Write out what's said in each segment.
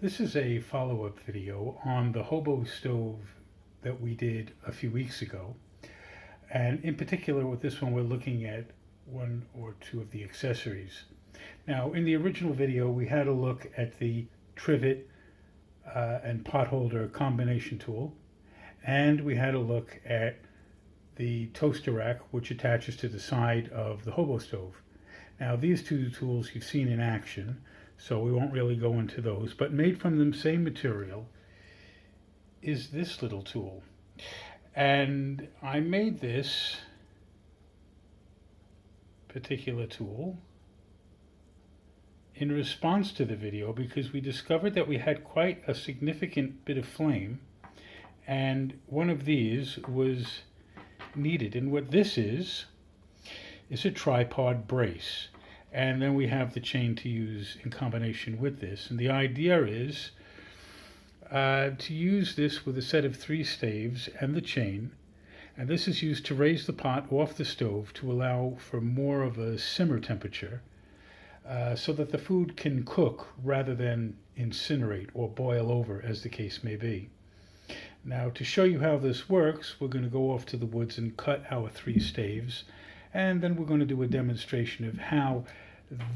This is a follow-up video on the Hobo stove that we did a few weeks ago. And in particular with this one, we're looking at one or two of the accessories. Now, in the original video, we had a look at the trivet and pot holder combination tool. And we had a look at the toaster rack, which attaches to the side of the Hobo stove. Now, these two tools you've seen in action, so we won't really go into those, but made from the same material is this little tool. And I made this particular tool in response to the video because we discovered that we had quite a significant bit of flame, and one of these was needed. And what this is a tripod brace. And then we have the chain to use in combination with this. And the idea is to use this with a set of 3 staves and the chain. And this is used to raise the pot off the stove to allow for more of a simmer temperature so that the food can cook rather than incinerate or boil over, as the case may be. Now, to show you how this works, we're going to go off to the woods and cut our 3 staves. And then we're going to do a demonstration of how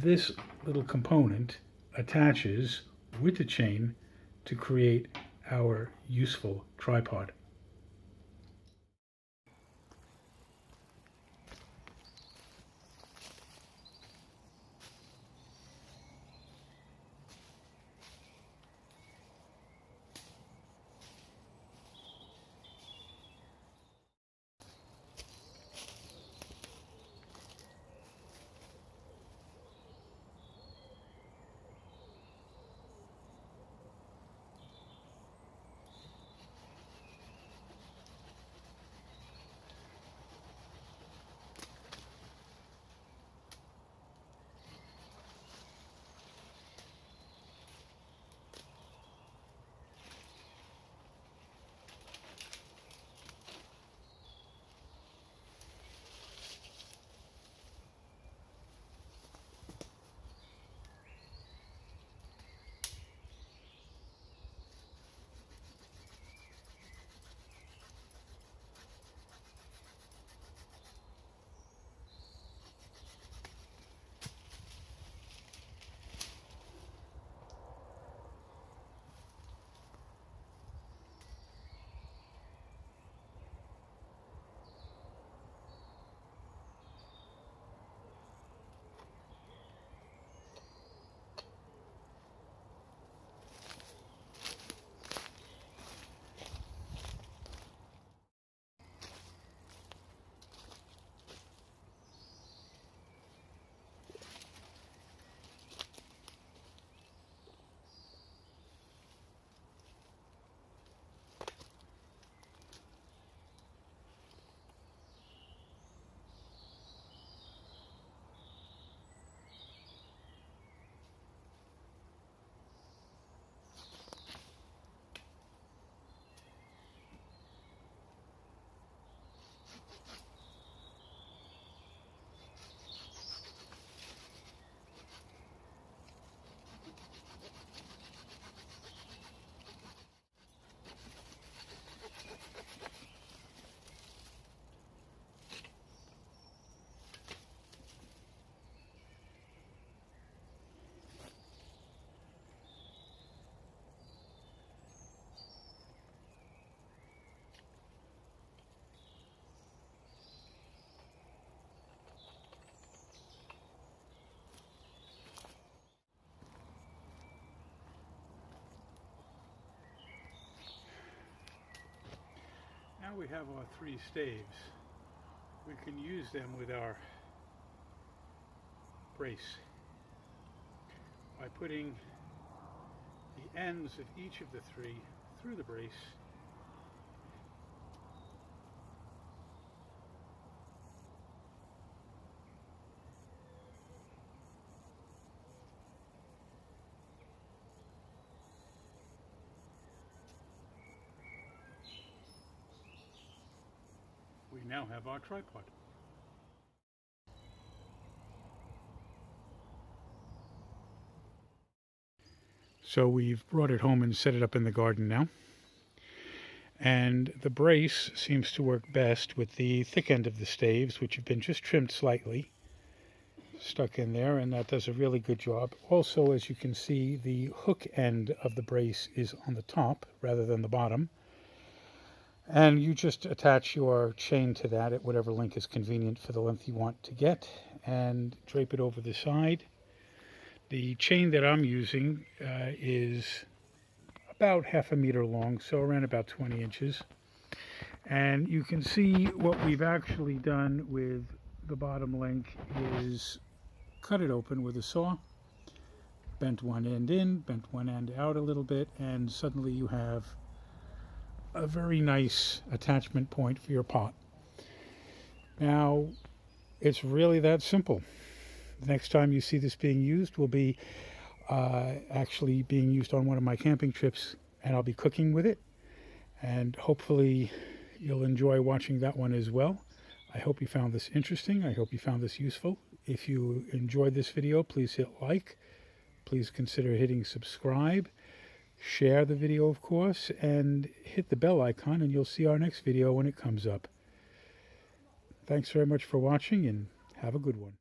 this little component attaches with the chain to create our useful tripod. Now we have our 3 staves. We can use them with our brace by putting the ends of each of the 3 through the brace . We now have our tripod. So we've brought it home and set it up in the garden now. And the brace seems to work best with the thick end of the staves, which have been just trimmed slightly, stuck in there, and that does a really good job. Also, as you can see, the hook end of the brace is on the top rather than the bottom. And you just attach your chain to that at whatever length is convenient for the length you want to get, and drape it over the side. The chain that I'm using is about 1/2 meter long, so around about 20 inches. And you can see what we've actually done with the bottom link is cut it open with a saw, bent one end in, bent one end out a little bit, and suddenly you have a very nice attachment point for your pot. Now, it's really that simple. The next time you see this being used will be actually being used on one of my camping trips, and I'll be cooking with it, and hopefully you'll enjoy watching that one as well. I hope you found this interesting. I hope you found this useful. If you enjoyed this video, please hit like. Please consider hitting subscribe. Share the video, of course, and hit the bell icon, and you'll see our next video when it comes up. Thanks very much for watching, and have a good one.